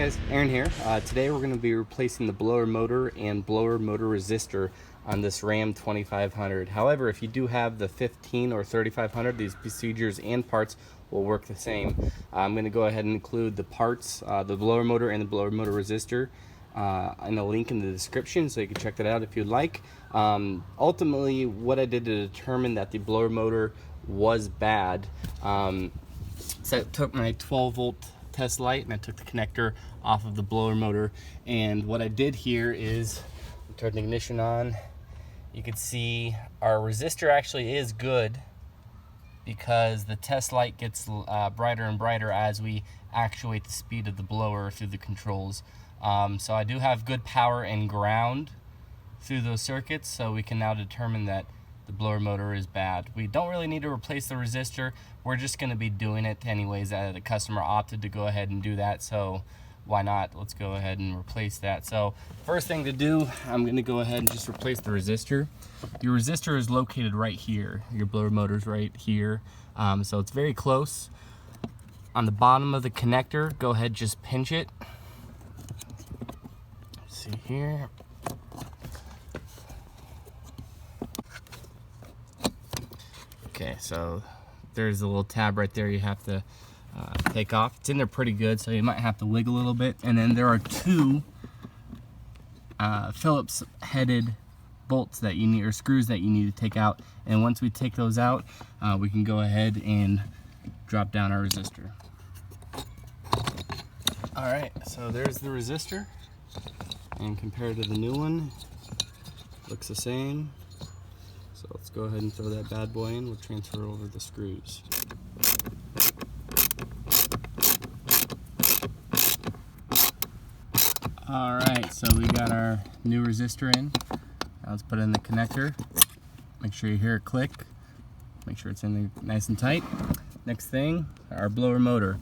guys, Aaron here. Today we're going to be replacing the blower motor and blower motor resistor on this Ram 2500. However, if you do have the 15 or 3500, these procedures and parts will work the same. I'm going to go ahead and include the parts, the blower motor and the blower motor resistor, in a link in the description so you can check that out if you'd like. Ultimately, what I did to determine that the blower motor was bad, so I took my 12-volt test light and I took the connector off of the blower motor, and what I did here is turn the ignition on. You can see our resistor actually is good because the test light gets brighter and brighter as we actuate the speed of the blower through the controls. So I do have good power and ground through those circuits, so we can now determine that the blower motor is bad. We don't really need to replace the resistor. We're just going to be doing it anyways. The customer opted to go ahead and do that, so why not? Let's go ahead and replace that. So first thing to do, I'm going to go ahead and just replace the resistor. Your resistor is located right here. Your blower motor's right here, so it's very close. On the bottom of the connector, go ahead, just pinch it. See here. Okay, so there's a little tab right there you have to take off. It's in there pretty good, so you might have to wiggle a little bit. And then there are two Phillips headed bolts that you need, or screws that you need to take out. And once we take those out, we can go ahead and drop down our resistor. All right, so there's the resistor. And compared to the new one, looks the same. So let's go ahead and throw that bad boy in. We'll transfer over the screws. All right, so we got our new resistor in. Now let's put it in the connector. Make sure you hear it click. Make sure it's in there nice and tight. Next thing, our blower motor.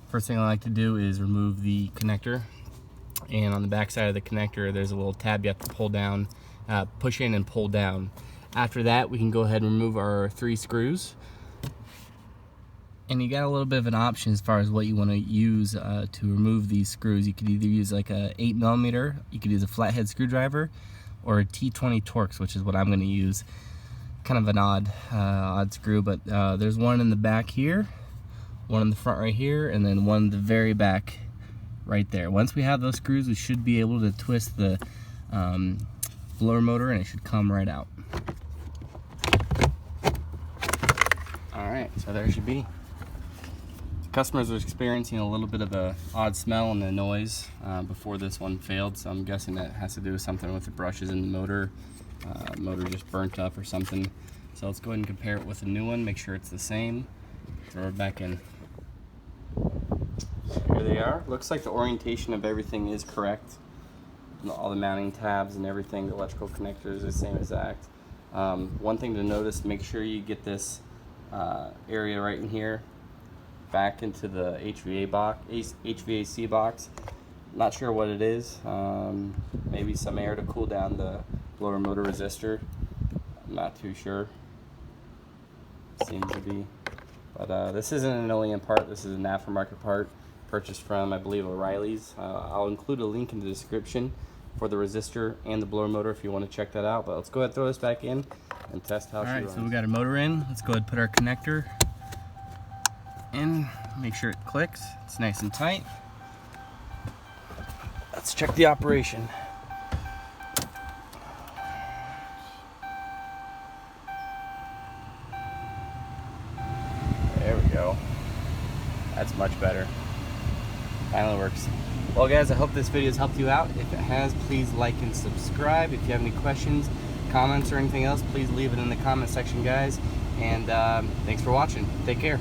First thing I like to do is remove the connector. And on the back side of the connector, there's a little tab you have to pull down, push in and pull down. After that, we can go ahead and remove our 3 screws. And you got a little bit of an option as far as what you want to use to remove these screws. You could either use like a 8mm, you could use a flathead screwdriver, or a T20 Torx, which is what I'm going to use. Kind of an odd screw, but there's one in the back here, one in the front right here, and then one in the very back right there. Once we have those screws, we should be able to twist the blower motor and it should come right out. Alright, so there it should be. The customers were experiencing a little bit of a odd smell and a noise before this one failed, so I'm guessing that has to do with something with the brushes in the motor. Motor just burnt up or something. So let's go ahead and compare it with the new one, make sure it's the same. Throw it back in. Here they are. Looks like the orientation of everything is correct. All the mounting tabs and everything, the electrical connectors are the same exact. One thing to notice, make sure you get this area right in here back into the HVAC box. Not sure what it is. Maybe some air to cool down the blower motor resistor. I'm not too sure. Seems to be. But this isn't an OEM part, this is an aftermarket part purchased from, I believe, O'Reilly's. I'll include a link in the description for the resistor and the blower motor if you want to check that out. But let's go ahead and throw this back in and test how she runs. Alright, so we got a motor in. Let's go ahead and put our connector in. Make sure it clicks. It's nice and tight. Let's check the operation. There we go. That's much better. Finally works. Well guys, I hope this video has helped you out. If it has, please like and subscribe. If you have any questions, comments, or anything else, please leave it in the comment section, guys. And thanks for watching. Take care.